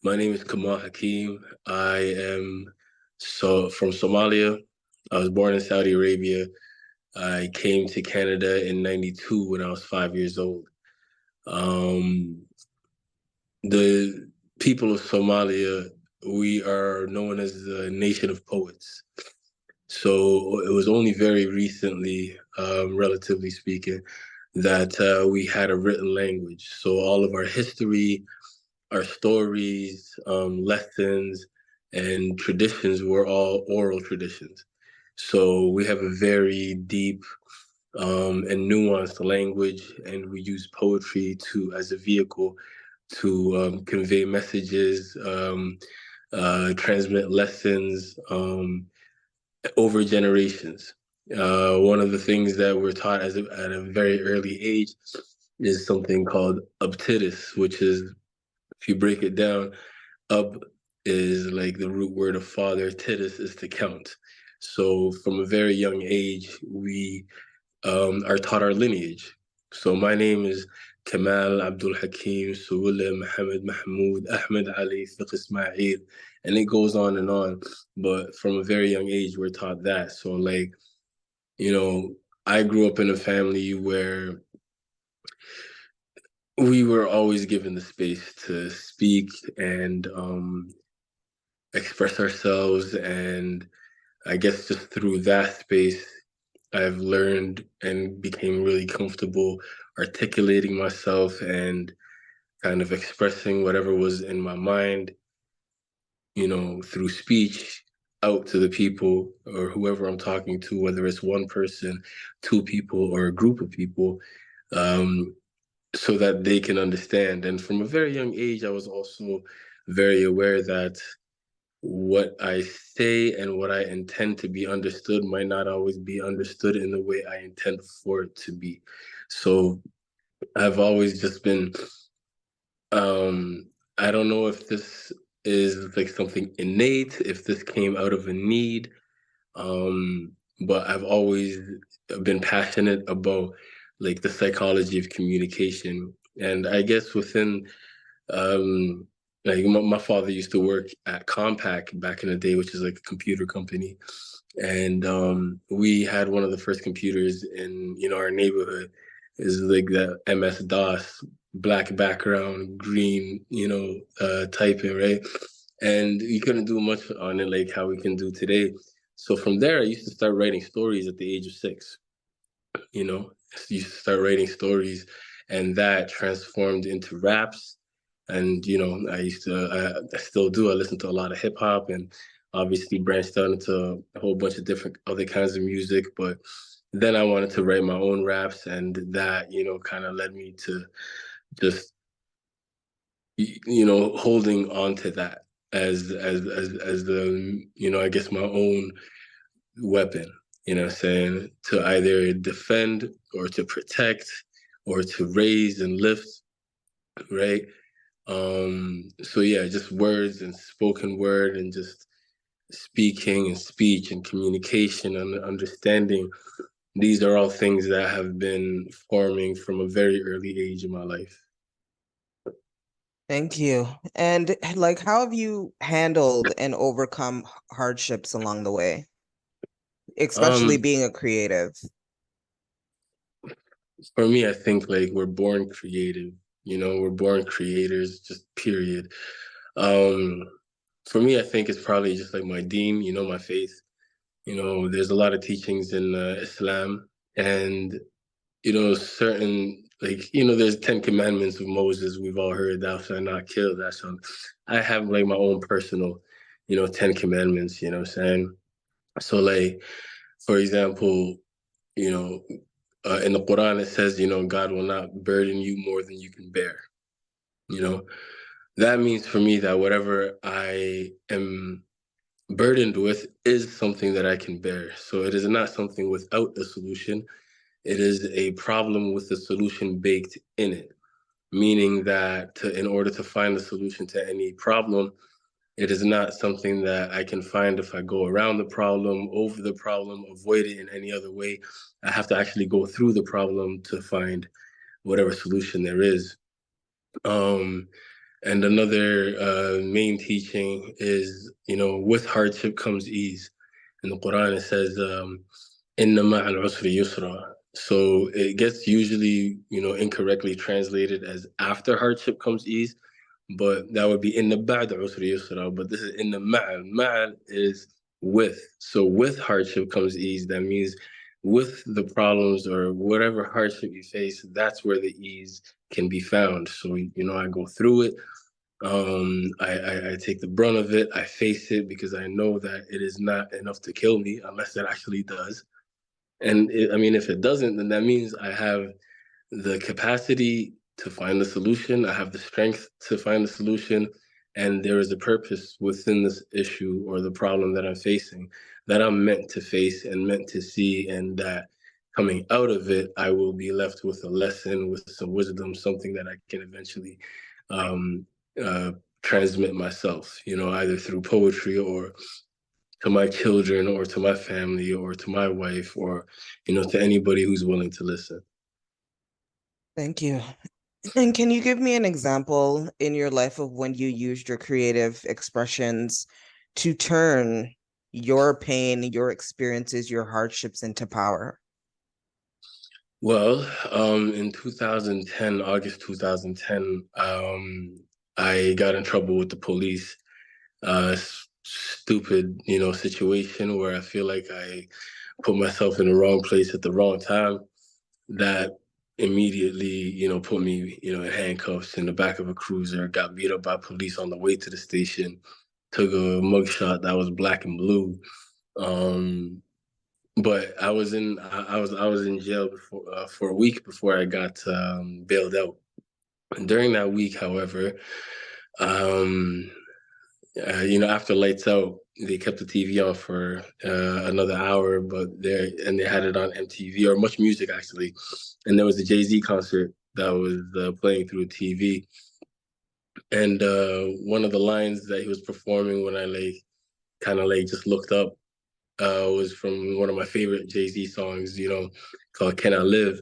My name is Kamal Hakim. I am from Somalia. I was born in Saudi Arabia. I came to Canada in '92 when I was 5 years old. Um, the people of Somalia, we are known as the nation of poets. So it was only very recently, relatively speaking, that we had a written language. So all of our history, our stories, lessons, and traditions were all oral traditions. So we have a very deep and nuanced language, and we use poetry to as a vehicle to convey messages, transmit lessons over generations. One of the things that we're taught at a very early age is something called uptidis, which is, if you break it down, up is like the root word of father, tidis is to count. So from a very young age, we are taught our lineage. So my name is Kamal Abdul Hakim Suwula Muhammad Mahmoud Ahmed Ali Fiqh Ismail, and it goes on and on. But from a very young age, we're taught that. So like, you know, I grew up in a family where we were always given the space to speak and express ourselves. And I guess just through that space, I've learned and became really comfortable articulating myself and kind of expressing whatever was in my mind, through speech out to the people or whoever I'm talking to, whether it's one person, two people, or a group of people, um, so that they can understand. And from a very young age, I was also very aware that what I say and what I intend to be understood might not always be understood in the way I intend for it to be. So I've always just been, I don't know if this is like something innate, if this came out of a need, um, but I've always been passionate about like the psychology of communication. And I guess within um, like my father used to work at Compaq back in the day, which is like a computer company, and we had one of the first computers in our neighborhood. Is like the MS DOS, black background, green, typing, right? And you couldn't do much on it like how we can do today. So from there, I used to start writing stories at the age of 6. You know, you start writing stories, and that transformed into raps. And I still do. I listen to a lot of hip hop, and obviously branched out into a whole bunch of different other kinds of music. But then I wanted to write my own raps, and that kind of led me to just holding on to that as the I guess my own weapon, what I'm saying, to either defend or to protect or to raise and lift, right? So yeah, just words and spoken word and just speaking and speech and communication and understanding. These are all things that have been forming from a very early age in my life. Thank you. And like, how have you handled and overcome hardships along the way, especially Um, being a creative? for me, I think like we're born creative, we're born creators, just period. Um, for me, I think it's probably just like my deen, my faith. There's a lot of teachings in Islam, and certain like there's 10 commandments of Moses. We've all heard, thou shalt not kill, that shall. I have like my own personal, 10 commandments. You know what I'm saying? So like, for example, you know, in the Quran it says, God will not burden you more than you can bear. You know, that means for me that whatever I am burdened with is something that I can bear. So it is not something without a solution. It is a problem with a solution baked in it, meaning that in order to find a solution to any problem, it is not something that I can find if I go around the problem, over the problem, avoid it in any other way. I have to actually go through the problem to find whatever solution there is. Um, And another main teaching is, with hardship comes ease. In the Quran, it says, "Inna ma'al usri yusra." So it gets usually, incorrectly translated as after hardship comes ease, but that would be inna ba'da usri yusra. But this is inna ma'al. Ma'al is with. So with hardship comes ease. That means with the problems or whatever hardship you face, that's where the ease can be found. So, I go through it. I take the brunt of it. I face it because I know that it is not enough to kill me unless it actually does. And I mean, if it doesn't, then that means I have the capacity to find the solution. I have the strength to find the solution. And there is a purpose within this issue or the problem that I'm facing that I'm meant to face and meant to see. And that coming out of it, I will be left with a lesson, with some wisdom, something that I can eventually um, uh, transmit myself, either through poetry or to my children or to my family or to my wife or, to anybody who's willing to listen. Thank you. And can you give me an example in your life of when you used your creative expressions to turn your pain, your experiences, your hardships into power? Well, in 2010, August 2010, I got in trouble with the police. Stupid, situation where I feel like I put myself in the wrong place at the wrong time. That immediately, put me, in handcuffs in the back of a cruiser, got beat up by police on the way to the station, took a mugshot that was black and blue. Um, but I was in jail before for a week before I got bailed out. And during that week, however, um, after lights out, they kept the TV on for another hour, they had it on MTV or Much Music actually, and there was a Jay-Z concert that was playing through the TV, and one of the lines that he was performing when I kind of just looked up was from one of my favorite Jay-Z songs, called "Can I Live,"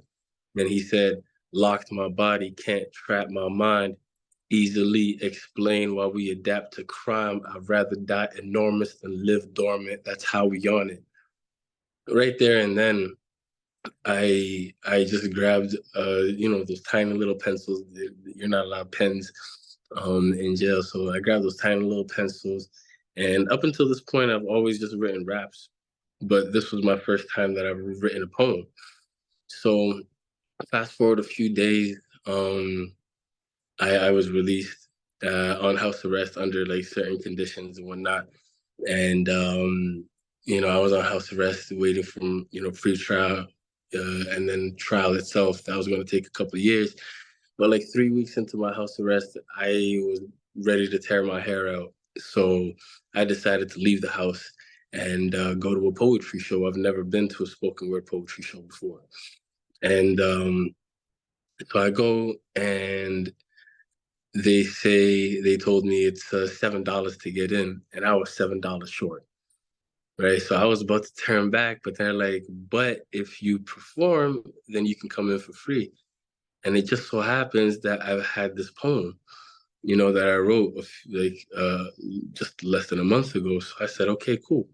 and he said, "Locked my body, can't trap my mind." Easily explain why we adapt to crime. I'd rather die enormous than live dormant. That's how we on it. Right there and then, I just grabbed those tiny little pencils. You're not allowed pens in jail, so I grabbed those tiny little pencils. And up until this point, I've always just written raps, but this was my first time that I've written a poem. So fast forward a few days, I was released on house arrest under certain conditions and whatnot. And, I was on house arrest waiting for, pre-trial and then trial itself. That was going to take a couple of years. But 3 weeks into my house arrest, I was ready to tear my hair out. So I decided to leave the house and go to a poetry show. I've never been to a spoken word poetry show before. And so I go and they told me it's $7 to get in, and I was $7 short. Right. So I was about to turn back, but they're like, but if you perform, then you can come in for free. And it just so happens that I've had this poem, that I wrote just less than a month ago. So I said, okay, cool.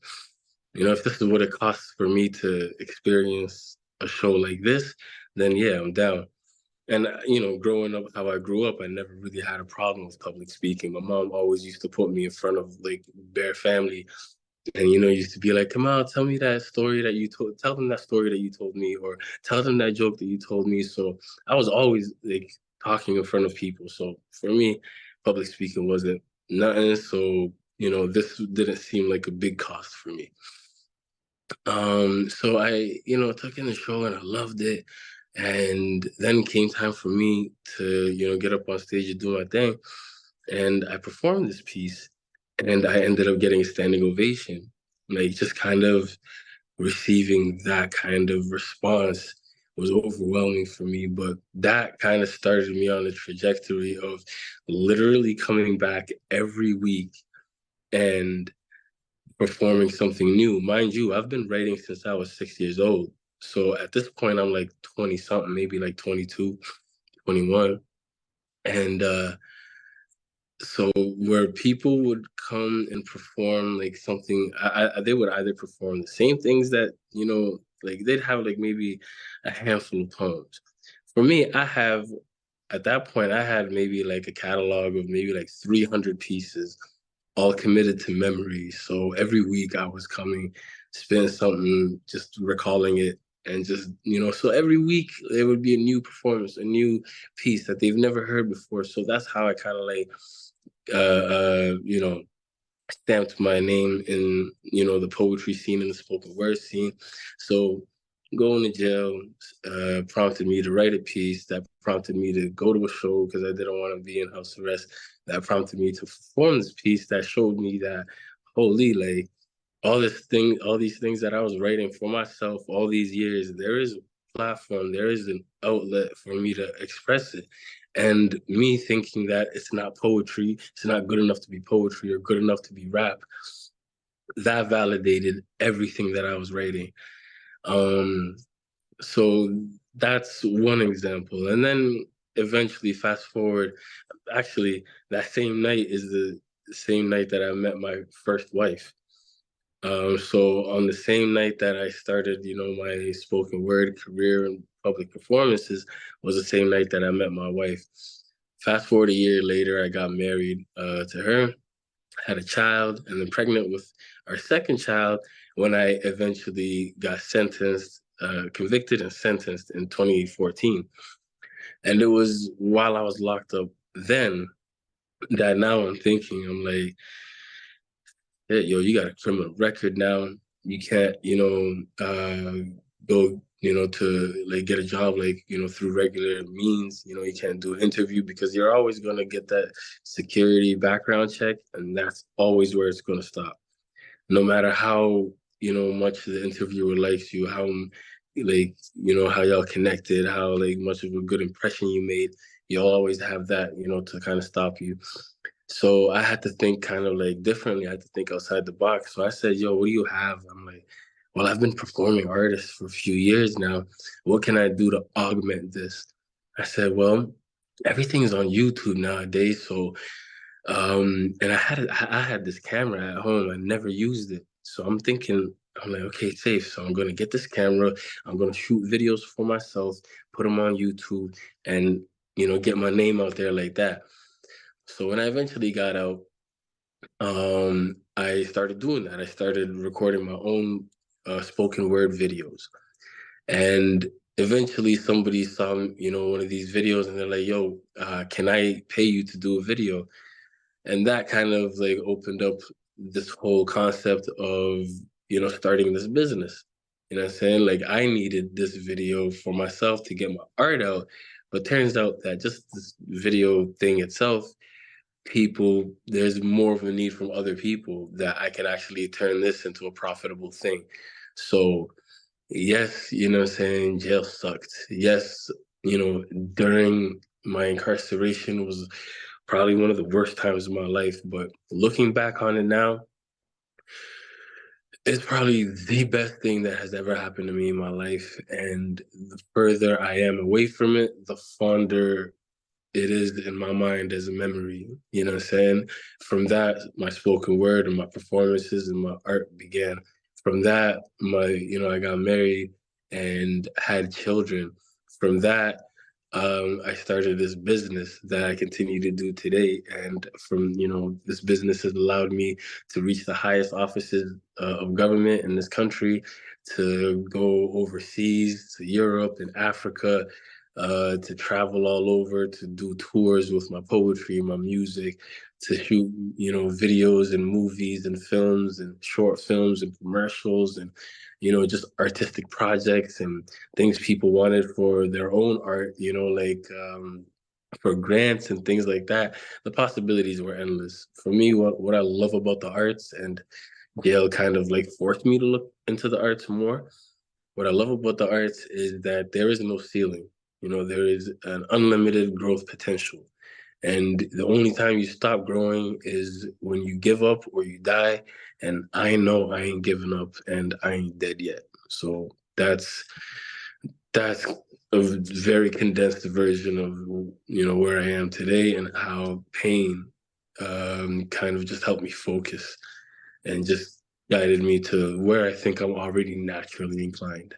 If this is what it costs for me to experience a show like this, then yeah, I'm down. And growing up how I grew up, I never really had a problem with public speaking. My mom always used to put me in front of bare family, and used to be like, "Come on, tell me that story that you told. Tell them that story that you told me, or tell them that joke that you told me." So I was always talking in front of people. So for me, public speaking wasn't nothing. So this didn't seem like a big cost for me. So I took in the show and I loved it. And then came time for me to get up on stage and do my thing. And I performed this piece, and I ended up getting a standing ovation. Just kind of receiving that kind of response was overwhelming for me. But that kind of started me on a trajectory of literally coming back every week and performing something new. Mind you, I've been writing since I was 6 years old. So at this point, I'm 20 something, maybe 22, 21. And So where people would come and perform like something, they would either perform the same things that, like they'd have like maybe a handful of poems. For me, at that point, I had maybe like a catalog of maybe like 300 pieces, all committed to memory. So every week I was coming, spinning something, just recalling it. And just, so every week there would be a new performance, a new piece that they've never heard before. So that's how I kind of like, you know, stamped my name in, the poetry scene and the spoken word scene. So going to jail prompted me to write a piece, that prompted me to go to a show because I didn't want to be in house arrest, that prompted me to perform this piece that showed me that, holy, like, all these things that I was writing for myself all these years, there is a platform, there is an outlet for me to express it. And me thinking that it's not poetry, it's not good enough to be poetry or good enough to be rap, that validated everything that I was writing. Um, so that's one example. And then eventually, fast forward, actually, that same night is the same night that I met my first wife. So on the same night that I started, my spoken word career and public performances was the same night that I met my wife. Fast forward a year later, I got married to her, had a child, and then pregnant with our second child when I eventually got convicted and sentenced in 2014. And it was while I was locked up then that now I'm thinking, I'm like, yeah, yo, you got a criminal record now. You can't, go, to like get a job like, through regular means. You can't do an interview because you're always gonna get that security background check, and that's always where it's gonna stop. No matter how, much the interviewer likes you, how like, how y'all connected, how like much of a good impression you made, you'll always have that, to kind of stop you. So I had to think kind of like differently. I had to think outside the box. So I said, yo, what do you have? I'm like, well, I've been performing artists for a few years now. What can I do to augment this? I said, well, everything is on YouTube nowadays. So, and I had this camera at home. I never used it. So I'm thinking, I'm like, okay, safe. So I'm going to get this camera. I'm going to shoot videos for myself, put them on YouTube, and, get my name out there like that. So when I eventually got out, I started doing that. I started recording my own spoken word videos, and eventually somebody saw, one of these videos, and they're like, "Yo, can I pay you to do a video?" And that kind of like opened up this whole concept of, starting this business. You know what I'm saying? Like I needed this video for myself to get my art out, but turns out that just this video thing itself, there's more of a need from other people that I can actually turn this into a profitable thing. So yes, what I'm saying, jail sucked. Yes, during my incarceration was probably one of the worst times of my life. But looking back on it now, it's probably the best thing that has ever happened to me in my life. And the further I am away from it, the fonder it is in my mind as a memory. You know what I'm saying? From that, my spoken word and my performances and my art began. From that, I got married and had children. From that, I started this business that I continue to do today. And from, this business has allowed me to reach the highest offices of government in this country, to go overseas to Europe and Africa, to travel all over, to do tours with my poetry, my music, to shoot, videos and movies and films and short films and commercials and, just artistic projects and things people wanted for their own art, like for grants and things like that. The possibilities were endless. For me, what I love about the arts, and Gail kind of like forced me to look into the arts more. What I love about the arts is that there is no ceiling. There is an unlimited growth potential. And the only time you stop growing is when you give up or you die. And I know I ain't giving up and I ain't dead yet. So that's a very condensed version of where I am today and how pain kind of just helped me focus and just guided me to where I think I'm already naturally inclined.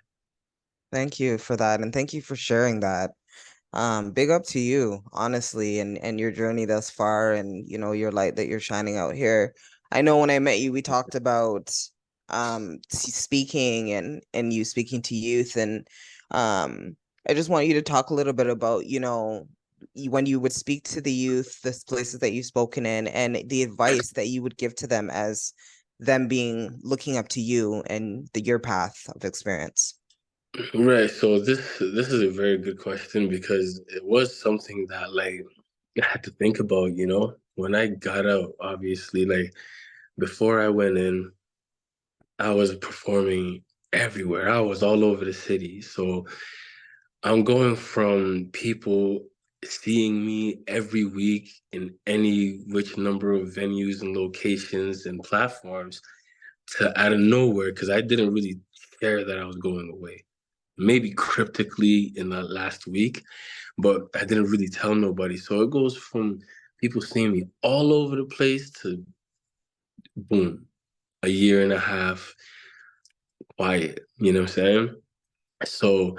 Thank you for that, and thank you for sharing that. Big up to you, honestly, and your journey thus far, and your light that you're shining out here. I know when I met you, we talked about speaking and you speaking to youth, and I just want you to talk a little bit about, when you would speak to the youth, the places that you've spoken in, and the advice that you would give to them as them being looking up to you and your path of experience. Right. So this is a very good question because it was something that like I had to think about, when I got out, obviously, like before I went in, I was performing everywhere. I was all over the city. So I'm going from people seeing me every week in any which number of venues and locations and platforms to out of nowhere, because I didn't really care that I was going away. Maybe cryptically in the last week, but I didn't really tell nobody. So it goes from people seeing me all over the place to boom, a year and a half quiet. You know what I'm saying? So,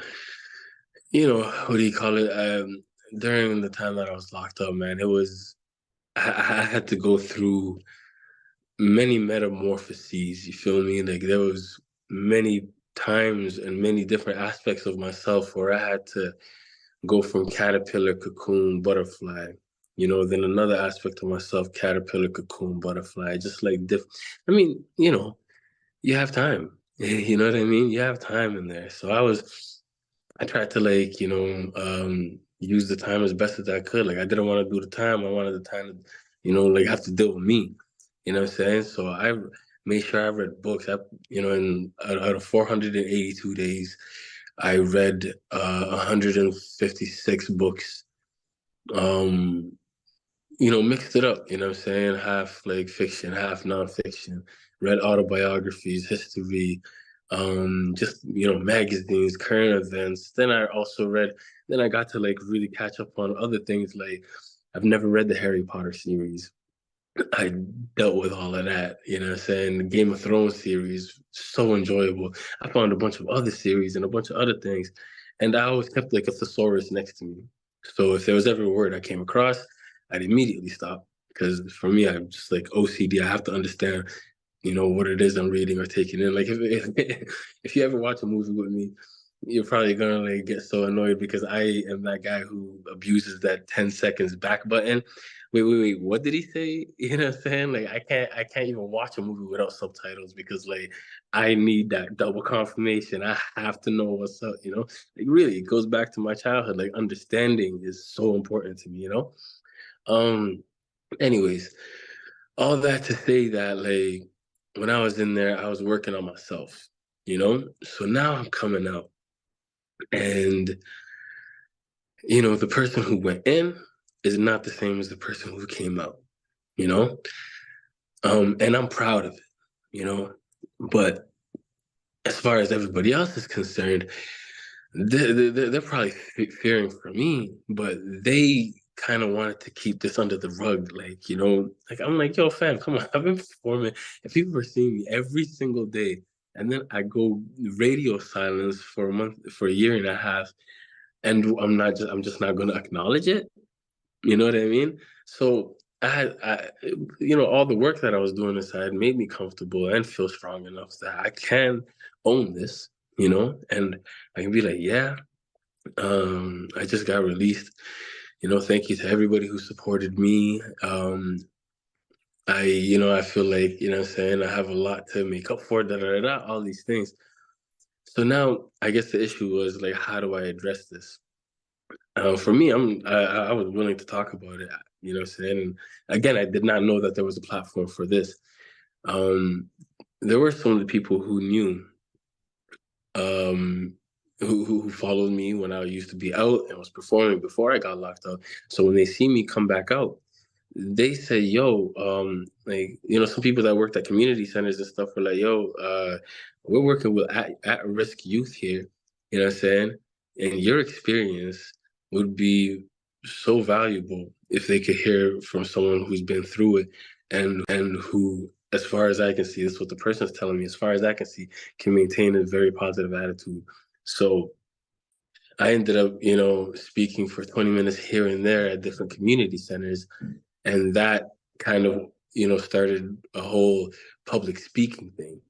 what do you call it? During the time that I was locked up, man, I had to go through many metamorphoses. You feel me? Like there was many times and many different aspects of myself where I had to go from caterpillar, cocoon, butterfly. Then another aspect of myself, caterpillar, cocoon, butterfly. Just like I mean, you have time. You know what I mean? You have time in there. So I tried to like, use the time as best as I could. Like I didn't want to do the time. I wanted the time to, like have to deal with me. You know what I'm saying? So I made sure I read books. In out of 482 days, I read 156 books. Um, mixed it up, you know what I'm saying? Half like fiction, half nonfiction. Read autobiographies, history, just, magazines, current events. Then I got to like really catch up on other things. Like I've never read the Harry Potter series. I dealt with all of that, you know what I'm saying? The Game of Thrones series, so enjoyable. I found a bunch of other series and a bunch of other things. And I always kept like a thesaurus next to me. So if there was ever a word I came across, I'd immediately stop. Because for me, I'm just like OCD. I have to understand, what it is I'm reading or taking in. Like if you ever watch a movie with me, you're probably gonna like get so annoyed because I am that guy who abuses that 10 seconds back button. Wait, what did he say? You know what I'm saying? Like I can't even watch a movie without subtitles because like I need that double confirmation. I have to know what's up. Like really it goes back to my childhood. Like understanding is so important to me. Um anyways, all that to say that like when I was in there, I was working on myself. So now I'm coming out and the person who went in is not the same as the person who came out, you know? And I'm proud of it. But as far as everybody else is concerned, they're probably fearing for me, but they kind of wanted to keep this under the rug. Like I'm like, yo, fam, come on. I've been performing and people are seeing me every single day. And then I go radio silence for a month, for a year and a half, and I'm just not going to acknowledge it. You know what I mean? So all the work that I was doing inside made me comfortable and feel strong enough that I can own this, and I can be like, yeah, I just got released. Thank you to everybody who supported me. I feel like, what I'm saying, I have a lot to make up for, all these things. So now I guess the issue was like, how do I address this? For me, I was willing to talk about it. You know what I'm saying? And again, I did not know that there was a platform for this. Um, there were some of the people who knew, um, who followed me when I used to be out and was performing before I got locked up. So when they see me come back out, they say, "Yo, like some people that worked at community centers and stuff were like, yo, we're working with at risk youth here. You know what I'm saying? And your experience would be so valuable if they could hear from someone who's been through it and who, as far as I can see, this is what the person's telling me, as far as I can see, can maintain a very positive attitude. So I ended up, speaking for 20 minutes here and there at different community centers. And that kind of, started a whole public speaking thing.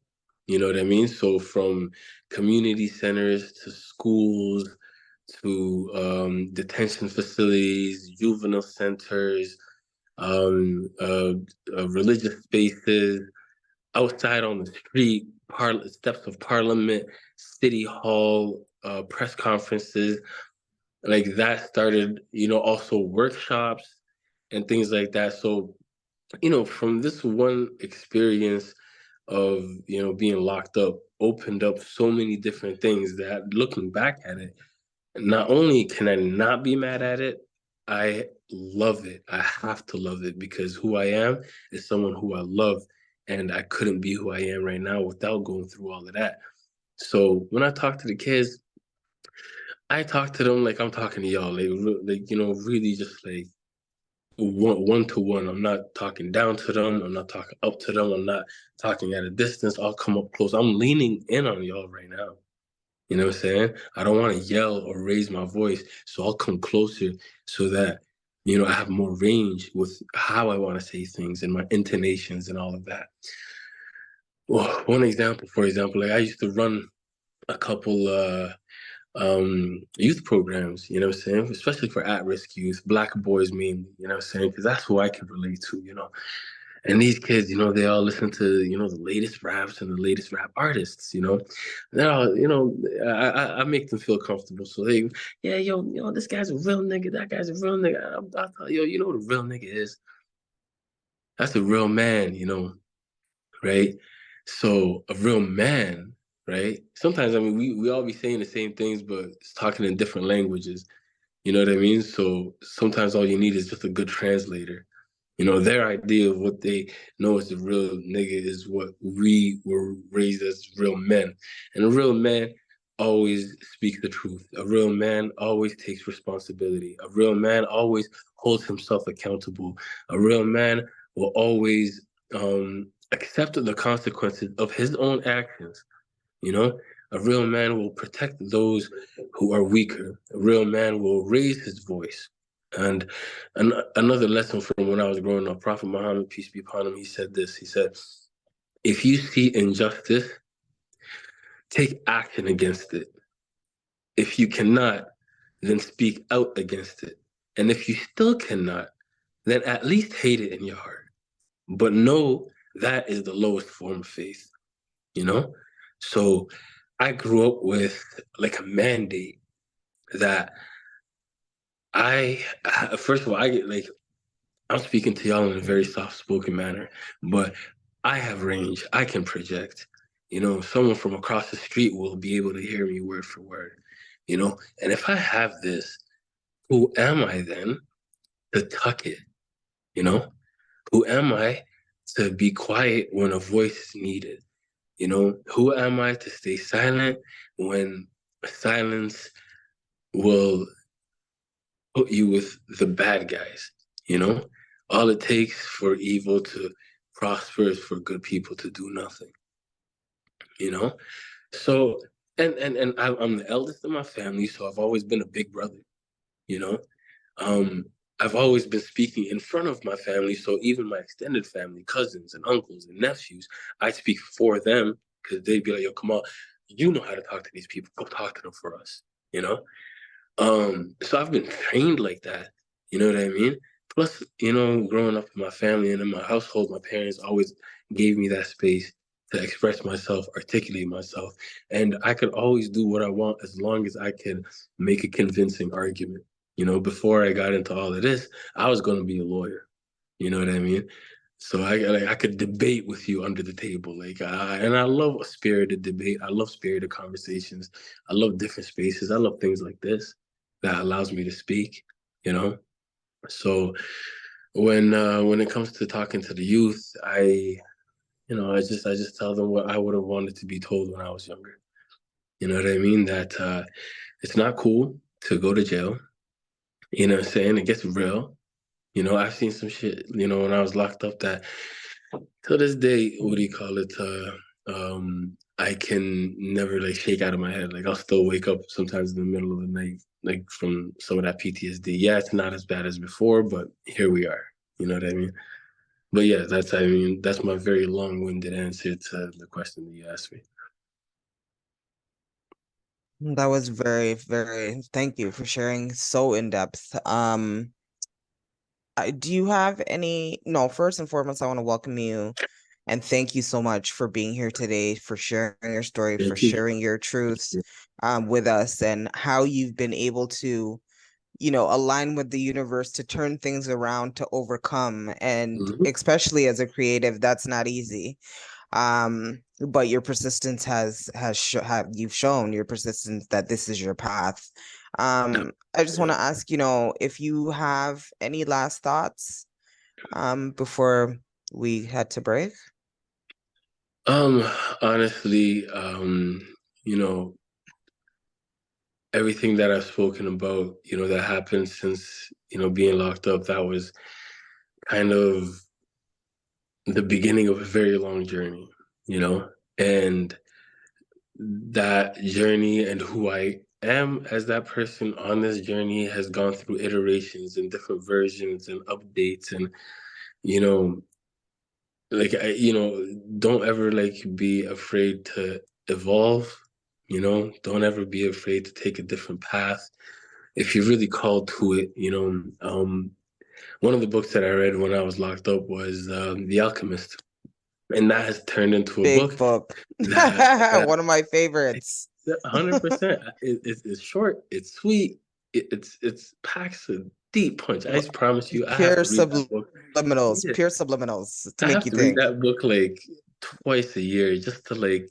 You know what I mean? So from community centers to schools to detention facilities, juvenile centers, religious spaces, outside on the street, steps of parliament, city hall, press conferences, like that started, also workshops and things like that. So, from this one experience of, being locked up, opened up so many different things that looking back at it, not only can I not be mad at it, I love it. I have to love it because who I am is someone who I love. And I couldn't be who I am right now without going through all of that. So when I talk to the kids, I talk to them like I'm talking to y'all, like really just like one to one. I'm not talking down to them. I'm not talking up to them. I'm not talking at a distance. I'll come up close. I'm leaning in on y'all right now. You know what I'm saying? I don't want to yell or raise my voice, so I'll come closer so that I have more range with how I want to say things and my intonations and all of that. Well, one example, for example, like I used to run a couple youth programs, you know what I'm saying? Especially for at-risk youth, Black boys mainly, you know what I'm saying? Because that's who I can relate to. And these kids, they all listen to, the latest raps and the latest rap artists. They're all, I make them feel comfortable. So they, yeah, yo, this guy's a real nigga, that guy's a real nigga. I tell yo, you know what a real nigga is? That's a real man, right? So a real man, right? Sometimes I mean we all be saying the same things, but it's talking in different languages. You know what I mean? So sometimes all you need is just a good translator. Their idea of what they know as a real nigga is what we were raised as real men. And a real man always speaks the truth. A real man always takes responsibility. A real man always holds himself accountable. A real man will always accept the consequences of his own actions. You know, a real man will protect those who are weaker. A real man will raise his voice. And another lesson from when I was growing up, Prophet Muhammad, peace be upon him, he said this. He said, if you see injustice, take action against it. If you cannot, then speak out against it. And if you still cannot, then at least hate it in your heart. But know that is the lowest form of faith, you know? So I grew up with like a mandate that first of all, I get like, I'm speaking to y'all in a very soft spoken manner, but I have range. I can project. Someone from across the street will be able to hear me word for word. And if I have this, who am I then to tuck it? You know, who am I to be quiet when a voice is needed? Who am I to stay silent when silence will put you with the bad guys? You know, all it takes for evil to prosper is for good people to do nothing. You know, so I'm the eldest in my family, so I've always been a big brother. You know, um, I've always been speaking in front of my family, so even my extended family, cousins and uncles and nephews, I speak for them because they'd be like, "Yo, come on, you know how to talk to these people. Go talk to them for us." You know. So I've been trained like that. You know what I mean? Plus, growing up in my family and in my household, my parents always gave me that space to express myself, articulate myself, and I could always do what I want as long as I can make a convincing argument. Before I got into all of this, I was going to be a lawyer. You know what I mean? So I could debate with you under the table, and I love a spirited debate. I love spirited conversations. I love different spaces. I love things like this that allows me to speak. You know, so when it comes to talking to the youth, I just tell them what I would have wanted to be told when I was younger. You know what I mean? That it's not cool to go to jail. You know what I'm saying? It gets real. I've seen some shit, when I was locked up that to this day, what do you call it? I can never like shake out of my head. Like I'll still wake up sometimes in the middle of the night, like from some of that PTSD. Yeah, it's not as bad as before, but here we are. You know what I mean? But yeah, that's my very long-winded answer to the question that you asked me. That was very, very, thank you for sharing so in depth. Do you have any, no, first and foremost, I want to welcome you and thank you so much for being here today, for sharing your story, for Thank you. sharing your truths with us and how you've been able to, align with the universe to turn things around to overcome. And Mhm. especially as a creative, that's not easy. But your persistence you've shown your persistence that this is your path. I just want Yeah. to ask, if you have any last thoughts before we head to break. Um, Honestly, you know, everything that I've spoken about, that happened since, being locked up, that was kind of the beginning of a very long journey, you know, and that journey and who I am as that person on this journey has gone through iterations and different versions and updates and, you know, don't ever like be afraid to evolve, don't ever be afraid to take a different path if you're really called to it. One of the books that I read when I was locked up was The Alchemist, and that has turned into a Big book book. that One of my favorites. 100%. It's short, it's sweet, it's packs a deep punch. I promise you, I have Pure to read that book. Yeah, pure subliminals to I make have you to read think. that book like twice a year just to like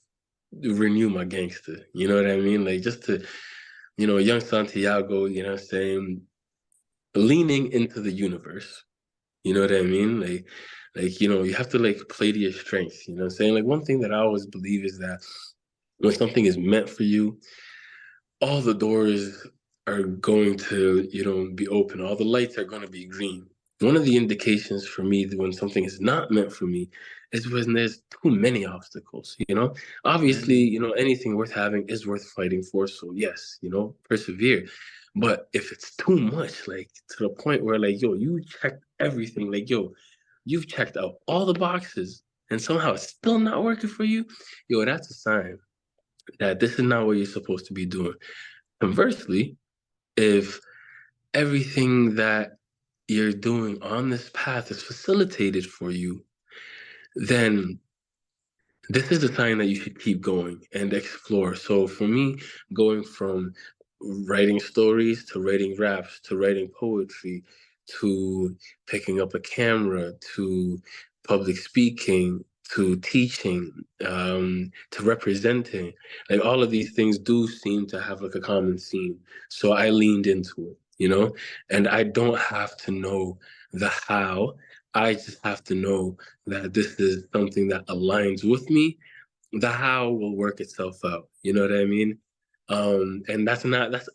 renew my gangster. You know what I mean? Like just to, young Santiago, what I'm saying, leaning into the universe. You know what I mean? You have to like play to your strengths. You know what I'm saying? Like one thing that I always believe is that when something is meant for you, all the doors are going to, be open. All the lights are going to be green. One of the indications for me that when something is not meant for me is when there's too many obstacles, Obviously, Mm. anything worth having is worth fighting for. So yes, persevere. But if it's too much, like to the point where like, yo, you checked everything, like, yo, you've checked out all the boxes and somehow it's still not working for you, yo, that's a sign that this is not what you're supposed to be doing. Conversely, if everything that you're doing on this path is facilitated for you, then this is a sign that you should keep going and explore. So for me, going from writing stories to writing raps to writing poetry to picking up a camera to public speaking to teaching to representing, like all of these things do seem to have like a common theme. So I leaned into it, and I don't have to know the how. I just have to know that this is something that aligns with me. The how will work itself out. You know what I mean? And that's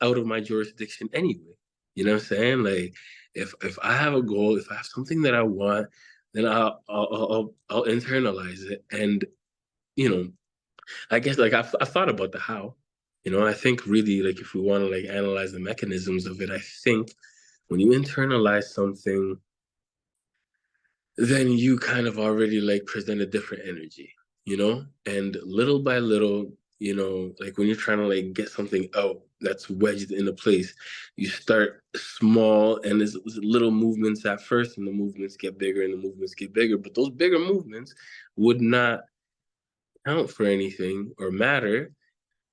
out of my jurisdiction anyway. You know what I'm saying? Like if I have a goal, if I have something that I want, then I'll internalize it. And you know, I guess like I've thought about the how. I think really like if we want to like analyze the mechanisms of it, I think when you internalize something, then you kind of already like present a different energy, And little by little, like when you're trying to like get something out that's wedged in a place, you start small and there's little movements at first, and the movements get bigger and the movements get bigger. But those bigger movements would not count for anything or matter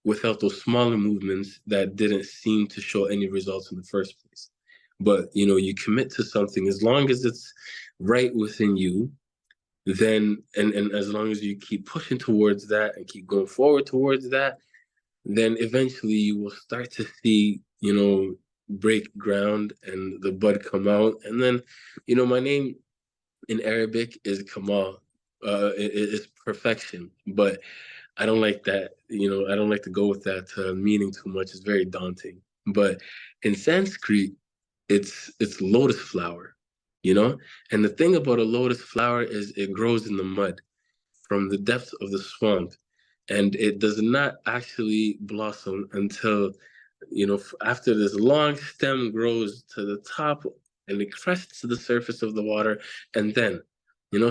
without those smaller movements that didn't seem to show any results in the first place. But you commit to something as long as it's right within you, then and as long as you keep pushing towards that and keep going forward towards that, then eventually you will start to see, break ground and the bud come out. And then, my name in Arabic is Kamal. It's perfection, but I don't like that. I don't like to go with that meaning too much. It's very daunting. But in Sanskrit, it's lotus flower. you know? And the thing about a lotus flower is it grows in the mud from the depths of the swamp, and it does not actually blossom until, after this long stem grows to the top and it crests to the surface of the water, and then,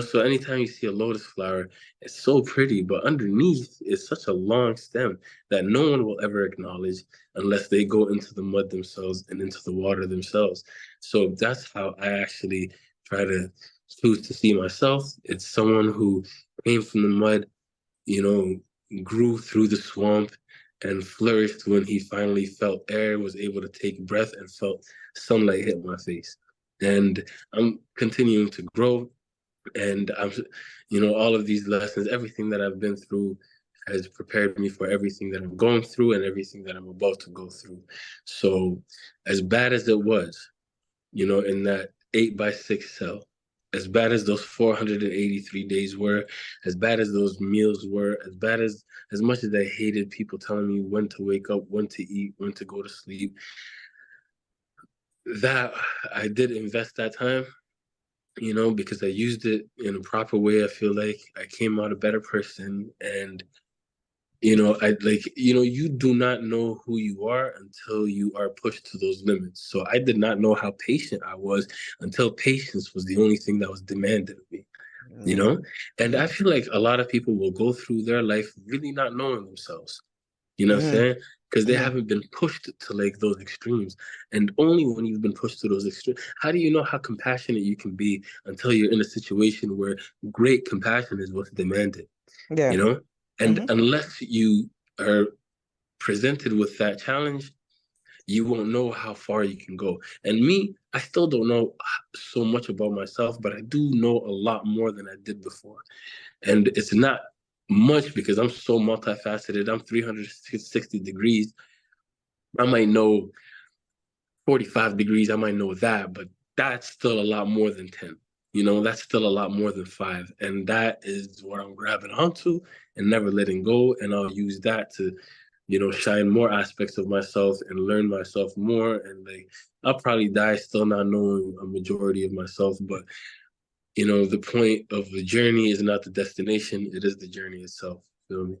so anytime you see a lotus flower, it's so pretty, but underneath is such a long stem that no one will ever acknowledge unless they go into the mud themselves and into the water themselves. So that's how I actually try to choose to see myself. It's someone who came from the mud, you know, grew through the swamp and flourished when he finally felt air, was able to take breath, and felt sunlight hit my face. And I'm continuing to grow, and all of these lessons, everything that I've been through has prepared me for everything that I'm going through and everything that I'm about to go through. So, as bad as it was, in that 8 by 6 cell. As bad as those 483 days were, as bad as those meals were, as much as I hated people telling me when to wake up, when to eat, when to go to sleep, that I did invest that time, because I used it in a proper way. I feel like I came out a better person, and you do not know who you are until you are pushed to those limits. So I did not know how patient I was until patience was the only thing that was demanded of me, you Yeah. know? And I feel like a lot of people will go through their life really not knowing themselves, you know what I'm Mm-hmm. saying? Because they Mm-hmm. haven't been pushed to like those extremes. And only when you've been pushed to those extremes, how do you know how compassionate you can be until you're in a situation where great compassion is what's demanded? you Yeah. know? And Mm-hmm. unless you are presented with that challenge, you won't know how far you can go. And me, I still don't know so much about myself, but I do know a lot more than I did before. And it's not much because I'm so multifaceted. I'm 360 degrees. I might know 45 degrees, I might know that, but that's still a lot more than 10. That's still a lot more than five. And that is what I'm grabbing onto and never letting go. And I'll use that to, shine more aspects of myself and learn myself more. And like, I'll probably die still not knowing a majority of myself. But, the point of the journey is not the destination, it is the journey itself. Feel me?